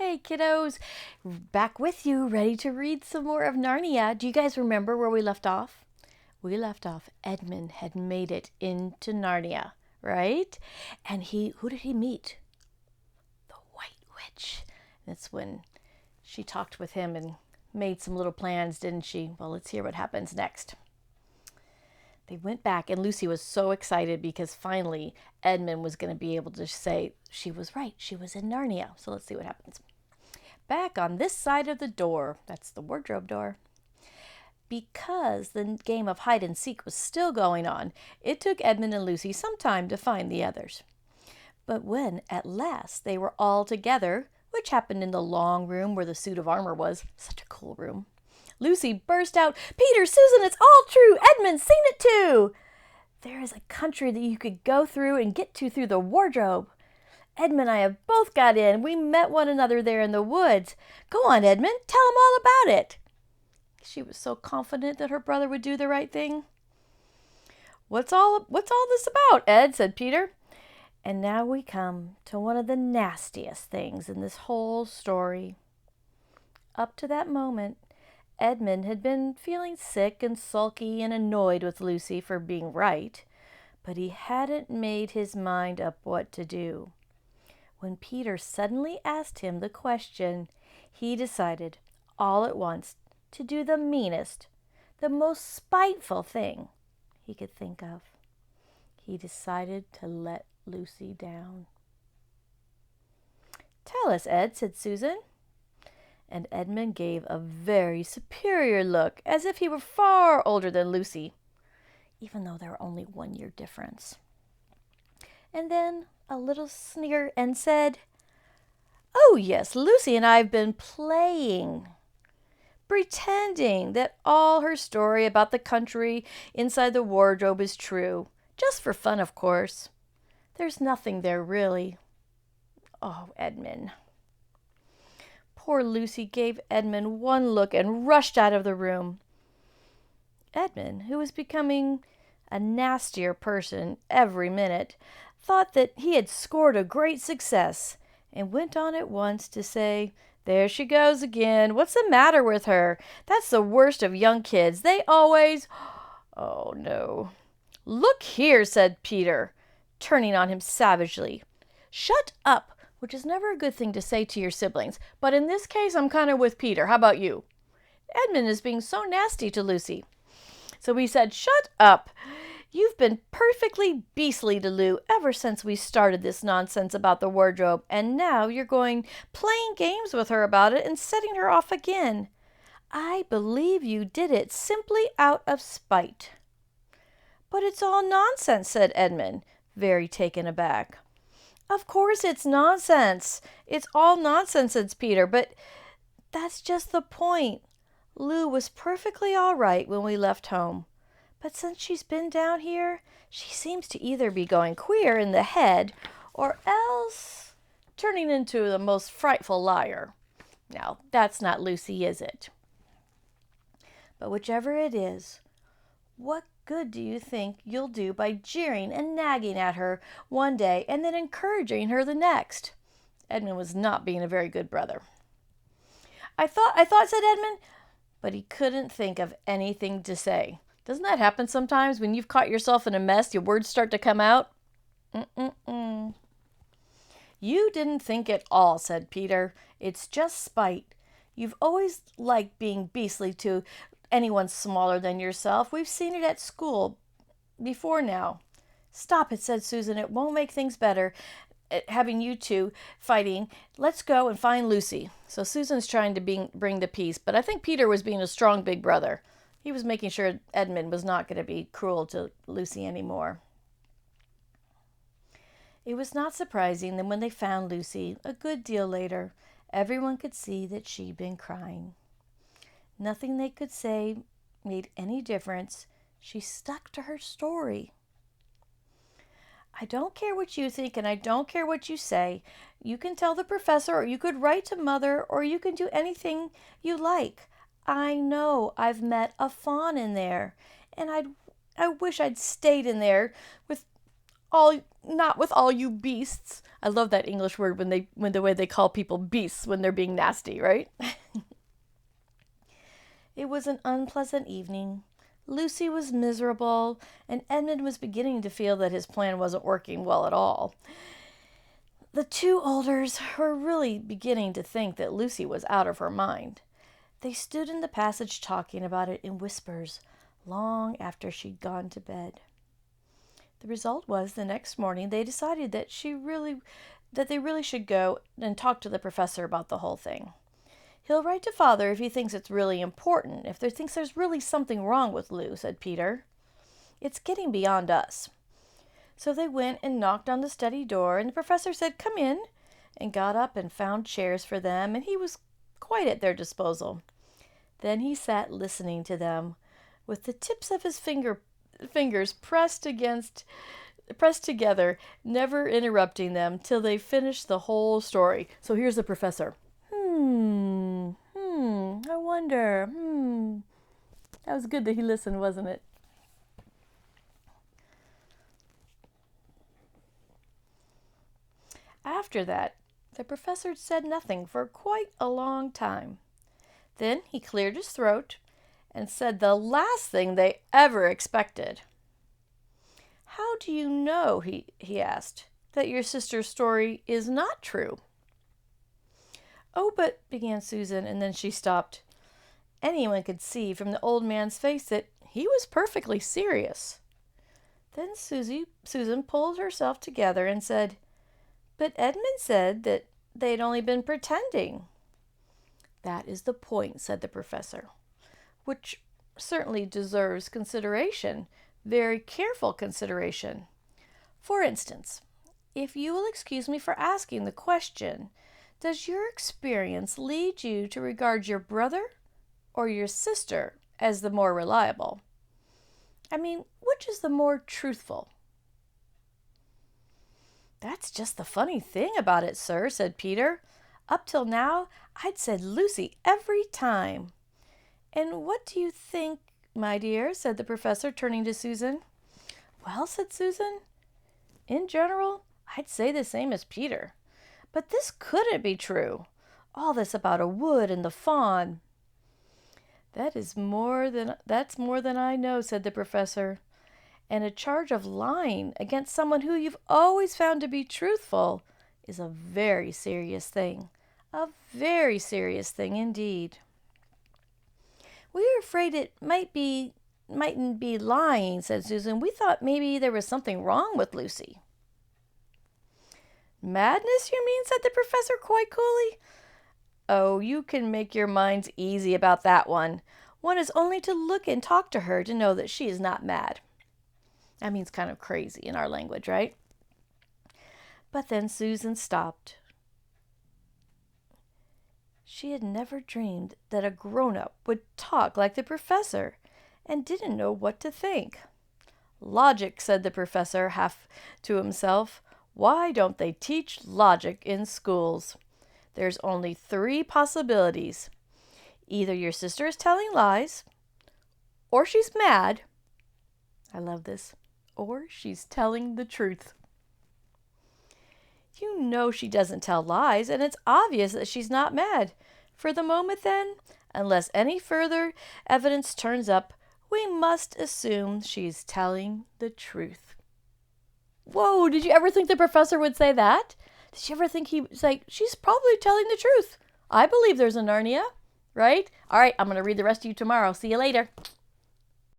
Hey kiddos, back with you, ready to read some more of Narnia. Do you guys remember where we left off? We left off, Edmund had made it into Narnia, right? And who did he meet? The White Witch. That's when she talked with him and made some little plans, didn't she? Well, let's hear what happens next. They went back, and Lucy was so excited because finally Edmund was going to be able to say she was right. She was in Narnia. So let's see what happens. Back on this side of the door, that's the wardrobe door, because the game of hide and seek was still going on, it took Edmund and Lucy some time to find the others. But when, at last, they were all together, which happened in the long room where the suit of armor was, such a cool room, Lucy burst out, "Peter, Susan, it's all true! Edmund's seen it too! There is a country that you could go through and get to through the wardrobe. Edmund and I have both got in. We met one another there in the woods. Go on, Edmund, tell him all about it." She was so confident that her brother would do the right thing. What's all this about, Ed?" said Peter. And now we come to one of the nastiest things in this whole story. Up to that moment, Edmund had been feeling sick and sulky and annoyed with Lucy for being right, but he hadn't made his mind up what to do. When Peter suddenly asked him the question, he decided, all at once, to do the meanest, the most spiteful thing he could think of. He decided to let Lucy down. "Tell us, Ed," said Susan. And Edmund gave a very superior look, as if he were far older than Lucy, even though there were only 1 year difference. And then a little sneer and said, "Oh yes, Lucy and I have been playing, pretending that all her story about the country inside the wardrobe is true, just for fun, of course. There's nothing there really." Oh, Edmund. Poor Lucy gave Edmund one look and rushed out of the room. Edmund, who was becoming a nastier person every minute, thought that he had scored a great success and went on at once to say, "There she goes again. What's the matter with her? That's the worst of young kids. They always—" Oh, no. "Look here," said Peter, turning on him savagely. "Shut up," which is never a good thing to say to your siblings, but in this case I'm kind of with Peter. How about you? Edmund is being so nasty to Lucy. So he said, "Shut up. You've been perfectly beastly to Lou ever since we started this nonsense about the wardrobe, and now you're playing games with her about it and setting her off again. I believe you did it simply out of spite." "But it's all nonsense," said Edmund, very taken aback. "Of course it's nonsense. It's all nonsense," said Peter, "but that's just the point. Lou was perfectly all right when we left home. But since she's been down here, she seems to either be going queer in the head or else turning into the most frightful liar. Now, that's not Lucy, is it? But whichever it is, what good do you think you'll do by jeering and nagging at her one day and then encouraging her the next?" Edmund was not being a very good brother. I thought, said Edmund, but he couldn't think of anything to say. Doesn't that happen sometimes when you've caught yourself in a mess, your words start to come out? "You didn't think at all," said Peter. "It's just spite. You've always liked being beastly to anyone smaller than yourself. We've seen it at school before now." "Stop it," said Susan. "It won't make things better, having you two fighting. Let's go and find Lucy." So Susan's trying to bring the peace, but I think Peter was being a strong big brother. He was making sure Edmund was not going to be cruel to Lucy anymore. It was not surprising that when they found Lucy, a good deal later, everyone could see that she'd been crying. Nothing they could say made any difference. She stuck to her story. "I don't care what you think, and I don't care what you say. You can tell the professor, or you could write to Mother, or you can do anything you like. I know I've met a fawn in there, and I wish I'd stayed in there with not with all you beasts. I love that English word when the way they call people beasts when they're being nasty, right? It was an unpleasant evening. Lucy was miserable, and Edmund was beginning to feel that his plan wasn't working well at all. The two olders were really beginning to think that Lucy was out of her mind. They stood in the passage talking about it in whispers long after she'd gone to bed. The result was the next morning they decided that they really should go and talk to the professor about the whole thing. He'll write to Father if he thinks it's really important, if he thinks there's really something wrong with Lou, said Peter. It's getting beyond us. So they went and knocked on the study door, and the professor said, "Come in," and got up and found chairs for them, and he was quite at their disposal. Then he sat listening to them, with the tips of his fingers pressed together, never interrupting them till they finished the whole story. So here's the professor. I wonder. That was good that he listened, wasn't it? After that, the professor said nothing for quite a long time. Then he cleared his throat and said the last thing they ever expected. "How do you know," he asked, "that your sister's story is not true?" "Oh, but," began Susan, and then she stopped. Anyone could see from the old man's face that he was perfectly serious. Then Susan pulled herself together and said, "But Edmund said that they'd only been pretending." "That is the point," said the professor, "which certainly deserves consideration, very careful consideration. For instance, if you will excuse me for asking the question, does your experience lead you to regard your brother or your sister as the more reliable? I mean, which is the more truthful?" "That's just the funny thing about it, sir," said Peter. "Up till now, I'd said Lucy every time." "And what do you think, my dear?" said the professor, turning to Susan. "Well," said Susan, "in general, I'd say the same as Peter. But this couldn't be true. All this about a wood and the fawn." That's more than I know," said the professor. "And a charge of lying against someone who you've always found to be truthful is a very serious thing. A very serious thing indeed." "We were afraid it mightn't be lying," said Susan. "We thought maybe there was something wrong with Lucy." "Madness, you mean?" said the professor quite coolly. "Oh, you can make your minds easy about that one. One is only to look and talk to her to know that she is not mad. That means kind of crazy in our language, right?" But then Susan stopped. She had never dreamed that a grown-up would talk like the professor and didn't know what to think. "Logic," said the professor half to himself. "Why don't they teach logic in schools? There's only 3 possibilities. Either your sister is telling lies, or she's mad," I love this, "or she's telling the truth." You know she doesn't tell lies, and it's obvious that she's not mad. For the moment, then, unless any further evidence turns up, we must assume she's telling the truth. Whoa, did you ever think the professor would say that? Did you ever think he was like, she's probably telling the truth? I believe there's a Narnia, right? All right, I'm going to read the rest to you tomorrow. See you later.